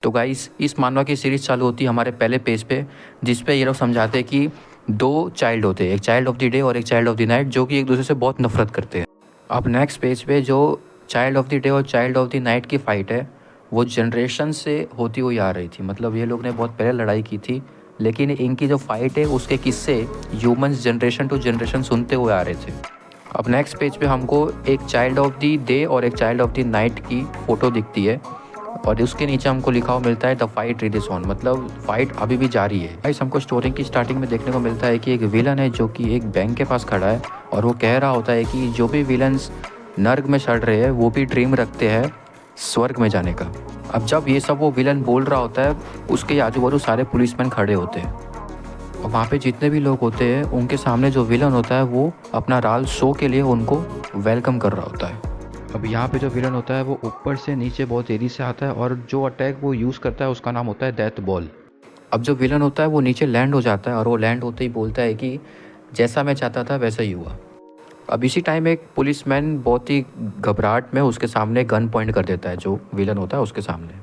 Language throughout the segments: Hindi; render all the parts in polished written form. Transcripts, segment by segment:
तो गाइस इस मानवा की सीरीज़ चालू होती है हमारे पहले पेज पे, जिस पे ये लोग समझाते हैं कि दो चाइल्ड होते हैं, एक चाइल्ड ऑफ द डे और एक चाइल्ड ऑफ द नाइट, जो कि एक दूसरे से बहुत नफरत करते हैं। अब नेक्स्ट पेज पे जो चाइल्ड ऑफ द डे और चाइल्ड ऑफ द नाइट की फ़ाइट है, वो जनरेशन से होती हुई आ रही थी। मतलब ये लोग ने बहुत पहले लड़ाई की थी, लेकिन इनकी जो फ़ाइट है उसके किस्से ह्यूमंस जनरेशन टू जनरेशन सुनते हुए आ रहे थे। अब नेक्स्ट पेज पे हमको एक चाइल्ड ऑफ द डे और एक चाइल्ड ऑफ द नाइट की फ़ोटो दिखती है, और उसके नीचे हमको लिखा हुआ मिलता है द फाइट रेज ऑन, मतलब फाइट अभी भी जारी है। गाइस हमको स्टोरी की स्टार्टिंग में देखने को मिलता है कि एक विलन है जो कि एक बैंक के पास खड़ा है, और वो कह रहा होता है कि जो भी विलन्स नर्क में सड़ रहे हैं वो भी ड्रीम रखते हैं स्वर्ग में जाने का। अब जब ये सब वो विलन बोल रहा होता है, उसके आजू बाजू सारे पुलिसमैन खड़े होते हैं, और वहाँ पे जितने भी लोग होते हैं उनके सामने जो विलन होता है वो अपना राल शो के लिए उनको वेलकम कर रहा होता है। अब यहाँ पे जो विलन होता है वो ऊपर से नीचे बहुत तेज़ी से आता है, और जो अटैक वो यूज़ करता है उसका नाम होता है डेथ बॉल। अब जो विलन होता है वो नीचे लैंड हो जाता है, और वो लैंड होते ही बोलता है कि जैसा मैं चाहता था वैसा ही हुआ। अब इसी टाइम एक पुलिसमैन बहुत ही घबराहट में उसके सामने गन पॉइंट कर देता है, जो विलन होता है उसके सामने।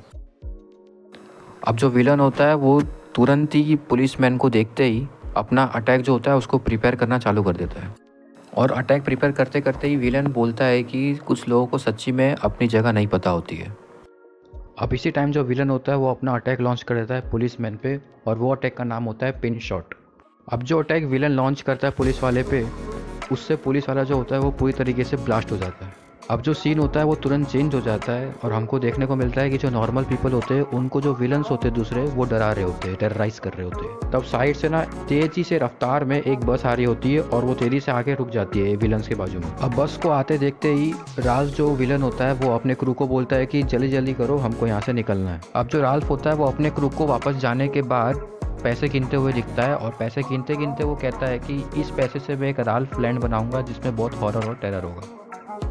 अब जो विलन होता है वो तुरंत ही पुलिसमैन को देखते ही अपना अटैक जो होता है उसको प्रिपेयर करना चालू कर देता है, और अटैक प्रिपेयर करते करते ही विलन बोलता है कि कुछ लोगों को सच्ची में अपनी जगह नहीं पता होती है। अब इसी टाइम जो विलन होता है वो अपना अटैक लॉन्च कर देता है पुलिसमैन पे, और वो अटैक का नाम होता है पिन शॉट। अब जो अटैक विलन लॉन्च करता है पुलिस वाले पे, उससे पुलिस वाला जो होता है वो पूरी तरीके से ब्लास्ट हो जाता है। अब जो सीन होता है वो तुरंत चेंज हो जाता है, और हमको देखने को मिलता है कि जो नॉर्मल पीपल होते हैं उनको जो विलन्स होते हैं दूसरे वो डरा रहे होते हैं, टेरराइज कर रहे होते हैं। तब साइड से ना तेजी से रफ्तार में एक बस आ रही होती है, और वो तेजी से आके रुक जाती है विलन्स के बाजू में। अब बस को आते देखते ही राल्फ जो विलन होता है वो अपने क्रू को बोलता है कि जल्दी जल्दी करो, हमको यहाँ से निकलना है। अब जो राल्फ होता है वो अपने क्रू को वापस जाने के बाद पैसे गिनते हुए दिखता है, और पैसे गिनते गिनते वो कहता है कि इस पैसे से मैं एक राल्फ लैंड बनाऊंगा जिसमें बहुत हॉरर और टेरर होगा।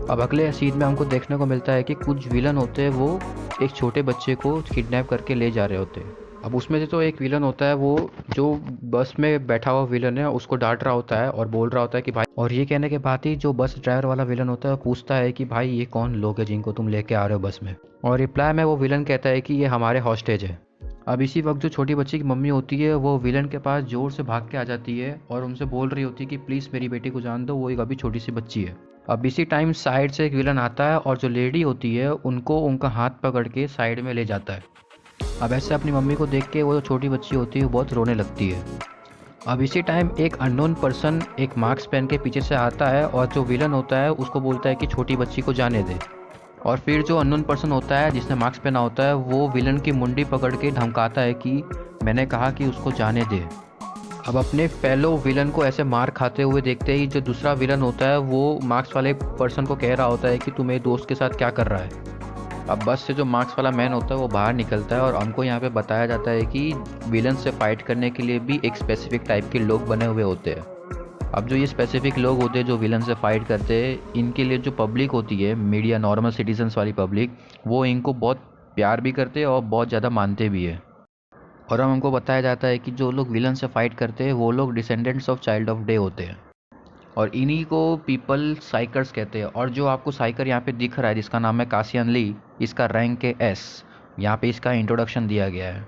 अब अगले सीन में हमको देखने को मिलता है कि कुछ विलन होते हैं वो एक छोटे बच्चे को किडनैप करके ले जा रहे होते हैं। अब उसमें से तो एक विलन होता है वो जो बस में बैठा हुआ विलन है उसको डांट रहा होता है और बोल रहा होता है कि भाई, और ये कहने के बाद ही जो बस ड्राइवर वाला विलन होता है वो पूछता है कि भाई ये कौन लोग हैं जिनको तुम लेके आ रहे हो बस में, और रिप्लाई में वो विलन कहता है कि ये हमारे हॉस्टेज है। अब इसी वक्त जो छोटी बच्ची की मम्मी होती है वो विलन के पास जोर से भाग के आ जाती है, और उनसे बोल रही होती है कि प्लीज़ मेरी बेटी को जान दो, वो एक अभी छोटी सी बच्ची है। अब इसी टाइम साइड से एक विलन आता है, और जो लेडी होती है उनको उनका हाथ पकड़ के साइड में ले जाता है। अब ऐसे अपनी मम्मी को देख के वो जो छोटी बच्ची होती है वो बहुत रोने लगती है। अब इसी टाइम एक अननोन पर्सन एक मास्क पहन के पीछे से आता है, और जो विलन होता है उसको बोलता है कि छोटी बच्ची को जाने दे। और फिर जो अननोन पर्सन होता है जिसने मास्क पहना होता है वो विलन की मुंडी पकड़ के धमकाता है कि मैंने कहा कि उसको जाने दे। अब अपने फेलो विलन को ऐसे मार खाते हुए देखते ही जो दूसरा विलन होता है वो मार्क्स वाले पर्सन को कह रहा होता है कि तू मेरे दोस्त के साथ क्या कर रहा है। अब बस से जो मार्क्स वाला मैन होता है वो बाहर निकलता है, और हमको यहाँ पे बताया जाता है कि विलन से फाइट करने के लिए भी एक स्पेसिफिक टाइप के लोग बने हुए होते हैं। अब जो ये स्पेसिफिक लोग होते हैं जो विलन से फाइट करते हैं, इनके लिए जो पब्लिक होती है मीडिया, नॉर्मल सिटीजन्स वाली पब्लिक, वो इनको बहुत प्यार भी करते हैं और बहुत ज़्यादा मानते भी है। और हमको बताया जाता है कि जो लोग विलन से फाइट करते हैं वो लोग descendants of child of day होते हैं, और इन्हीं को पीपल साइकर्स कहते हैं। और जो आपको साइकर यहाँ पे दिख रहा है जिसका नाम है कासियन ली, इसका रैंक है एस। यहाँ पे इसका इंट्रोडक्शन दिया गया है।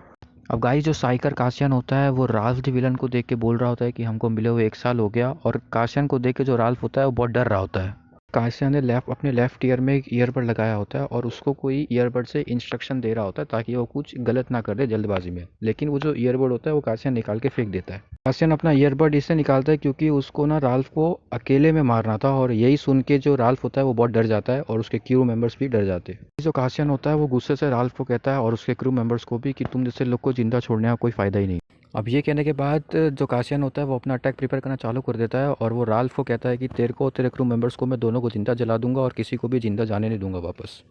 अब गाइस जो साइकर कासियन होता है वो राल्फ द विलन को देख के बोल रहा होता है कि हमको मिले हुए 1 साल हो गया, और कासियन को देख के जो राल्फ होता है वो बहुत डर रहा होता है। कासियन ने अपने लेफ्ट ईयर में एक ईयरबड लगाया होता है, और उसको कोई ईयरबड से इंस्ट्रक्शन दे रहा होता है ताकि वो कुछ गलत ना कर दे जल्दबाजी में, लेकिन वो जो ईयरबड होता है वो कासियन निकाल के फेंक देता है। कासियन अपना ईयरबड इससे निकालता है क्योंकि उसको ना राल्फ को अकेले में मारना था, और यही सुन के जो राल्फ होता है वो बहुत डर जाता है, और उसके क्रू मेंबर्स भी डर जाते हैं। जो कासियन होता है वो गुस्से से राल्फ को कहता है और उसके क्रू मेंबर्स को भी कि तुम जैसे लोग को जिंदा छोड़ने का कोई फ़ायदा ही नहीं। अब ये कहने के बाद जो कासियन होता है वो अपना अटैक प्रिपेयर करना चालू कर देता है, और वो राल्फ को कहता है कि तेरे को और तेरे क्रू मेंबर्स को मैं दोनों को जिंदा जला दूंगा, और किसी को भी जिंदा जाने नहीं दूंगा वापस।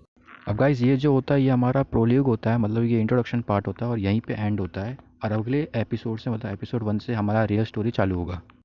अब गाइज ये जो होता है ये हमारा प्रोल्यूग होता है, मतलब ये इंट्रोडक्शन पार्ट होता है, और यहीं पे एंड होता है। और अगले एपिसोड से, मतलब एपिसोड 1 से हमारा रियल स्टोरी चालू होगा।